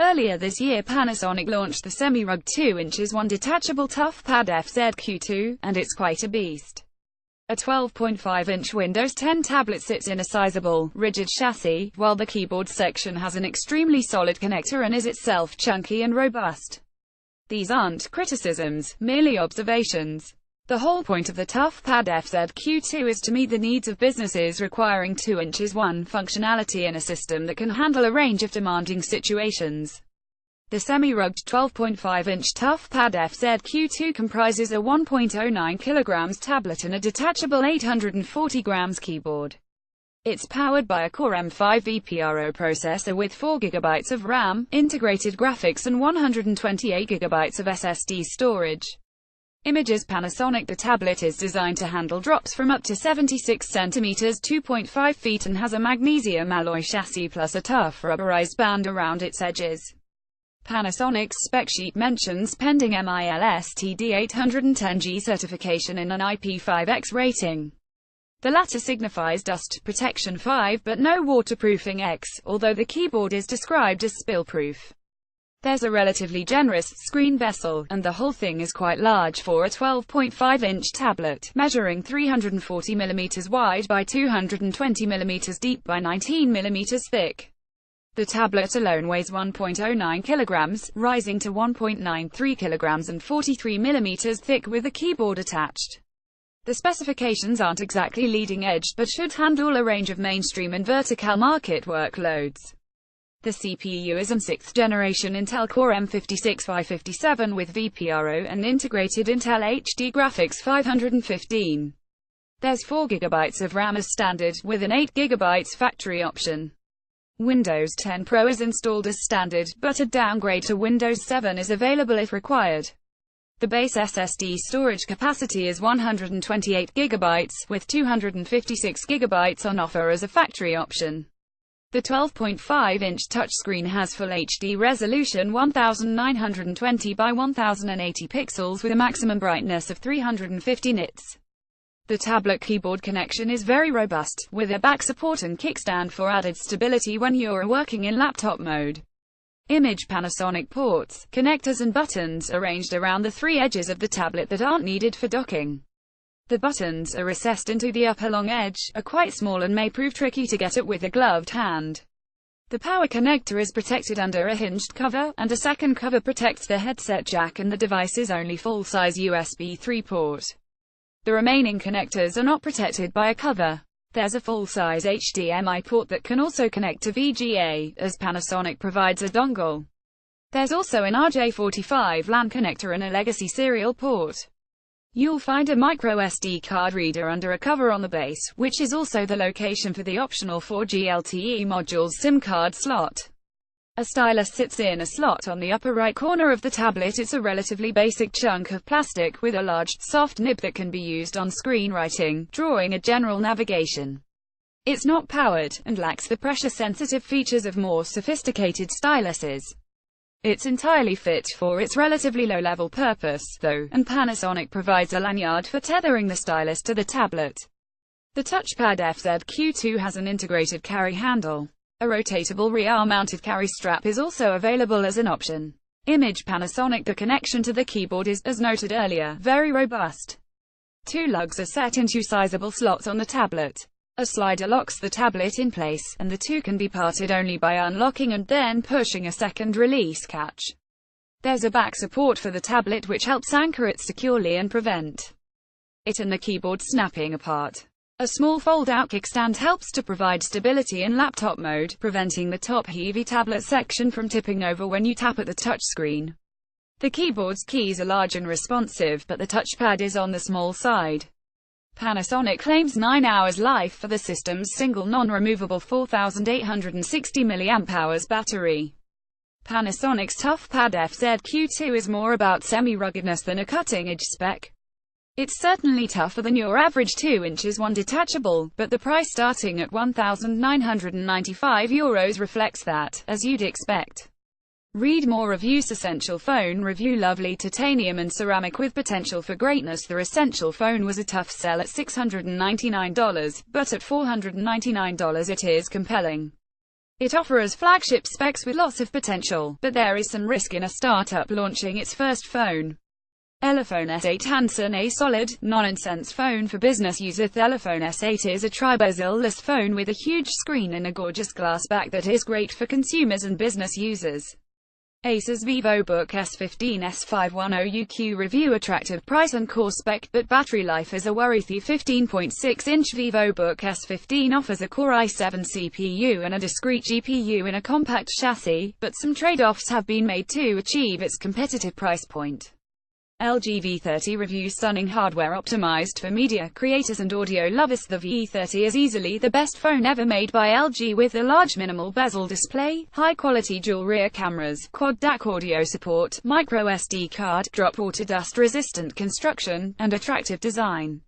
Earlier this year Panasonic launched the semi-rugged 2" 1 detachable Toughpad FZQ2, and it's quite a beast. A 12.5-inch Windows 10 tablet sits in a sizable, rigid chassis, while the keyboard section has an extremely solid connector and is itself chunky and robust. These aren't criticisms, merely observations. The whole point of the Toughpad FZQ2 is to meet the needs of businesses requiring 2" 1 functionality in a system that can handle a range of demanding situations. The semi-rugged 12.5-inch Toughpad FZQ2 comprises a 1.09 kg tablet and a detachable 840 grams keyboard. It's powered by a Core M5 vPro processor with 4 GB of RAM, integrated graphics and 128 GB of SSD storage. Images Panasonic. The tablet is designed to handle drops from up to 76 cm 2.5 feet and has a magnesium alloy chassis plus a tough rubberized band around its edges. Panasonic's spec sheet mentions pending MILSTD 810G certification and an IP5X rating. The latter signifies dust protection 5 but no waterproofing X, although the keyboard is described as spill-proof. There's a relatively generous screen bezel, and the whole thing is quite large for a 12.5-inch tablet, measuring 340 mm wide by 220 mm deep by 19 mm thick. The tablet alone weighs 1.09 kg, rising to 1.93 kg and 43 mm thick with the keyboard attached. The specifications aren't exactly leading-edge, but should handle a range of mainstream and vertical market workloads. The CPU is an 6th generation Intel Core M56-557 with vPro and integrated Intel HD graphics 515. There's 4 GB of RAM as standard, with an 8 GB factory option. Windows 10 Pro is installed as standard, but a downgrade to Windows 7 is available if required. The base SSD storage capacity is 128 GB, with 256 GB on offer as a factory option. The 12.5-inch touchscreen has Full HD resolution 1920 by 1080 pixels with a maximum brightness of 350 nits. The tablet keyboard connection is very robust, with a back support and kickstand for added stability when you're working in laptop mode. Image Panasonic ports, connectors and buttons arranged around the 3 edges of the tablet that aren't needed for docking. The buttons are recessed into the upper long edge, are quite small and may prove tricky to get at with a gloved hand. The power connector is protected under a hinged cover, and a second cover protects the headset jack and the device's only full-size USB 3 port. The remaining connectors are not protected by a cover. There's a full-size HDMI port that can also connect to VGA, as Panasonic provides a dongle. There's also an RJ45 LAN connector and a legacy serial port. You'll find a microSD card reader under a cover on the base, which is also the location for the optional 4G LTE module's SIM card slot. A stylus sits in a slot on the upper right corner of the tablet. It's a relatively basic chunk of plastic with a large, soft nib that can be used on screenwriting, drawing, and general navigation. It's not powered, and lacks the pressure-sensitive features of more sophisticated styluses. It's entirely fit for its relatively low-level purpose, though, and Panasonic provides a lanyard for tethering the stylus to the tablet. The Toughpad FZQ2 has an integrated carry handle. A rotatable rear-mounted carry strap is also available as an option. Image Panasonic. The connection to the keyboard is, as noted earlier, very robust. 2 lugs are set into sizable slots on the tablet. A slider locks the tablet in place, and the two can be parted only by unlocking and then pushing a second release catch. There's a back support for the tablet which helps anchor it securely and prevent it and the keyboard snapping apart. A small fold-out kickstand helps to provide stability in laptop mode, preventing the top-heavy tablet section from tipping over when you tap at the touchscreen. The keyboard's keys are large and responsive, but the touchpad is on the small side. Panasonic claims 9 hours life for the system's single non-removable 4860 mAh battery. Panasonic's Toughpad FZQ2 is more about semi-ruggedness than a cutting-edge spec. It's certainly tougher than your average 2" 1 detachable, but the price starting at €1,995 reflects that, as you'd expect. Read more reviews. Essential phone review. Lovely titanium and ceramic with potential for greatness. The Essential phone was a tough sell at $699, but at $499 it is compelling. It offers flagship specs with lots of potential, but there is some risk in a startup launching its first phone. Elephone S8 Hansen, a solid, nonsense phone for business users. The Elephone S8 is a tri-bezel-less phone with a huge screen and a gorgeous glass back that is great for consumers and business users. Acer's VivoBook S15 S510UQ review. Attractive price and core spec, but battery life is a worry. The 15.6-inch VivoBook S15 offers a Core i7 CPU and a discrete GPU in a compact chassis, but some trade-offs have been made to achieve its competitive price point. LG V30 review. Stunning hardware optimized for media creators and audio lovers. The V30 is easily the best phone ever made by LG, with a large minimal bezel display, high-quality dual rear cameras, quad DAC audio support, micro SD card, drop water dust resistant construction, and attractive design.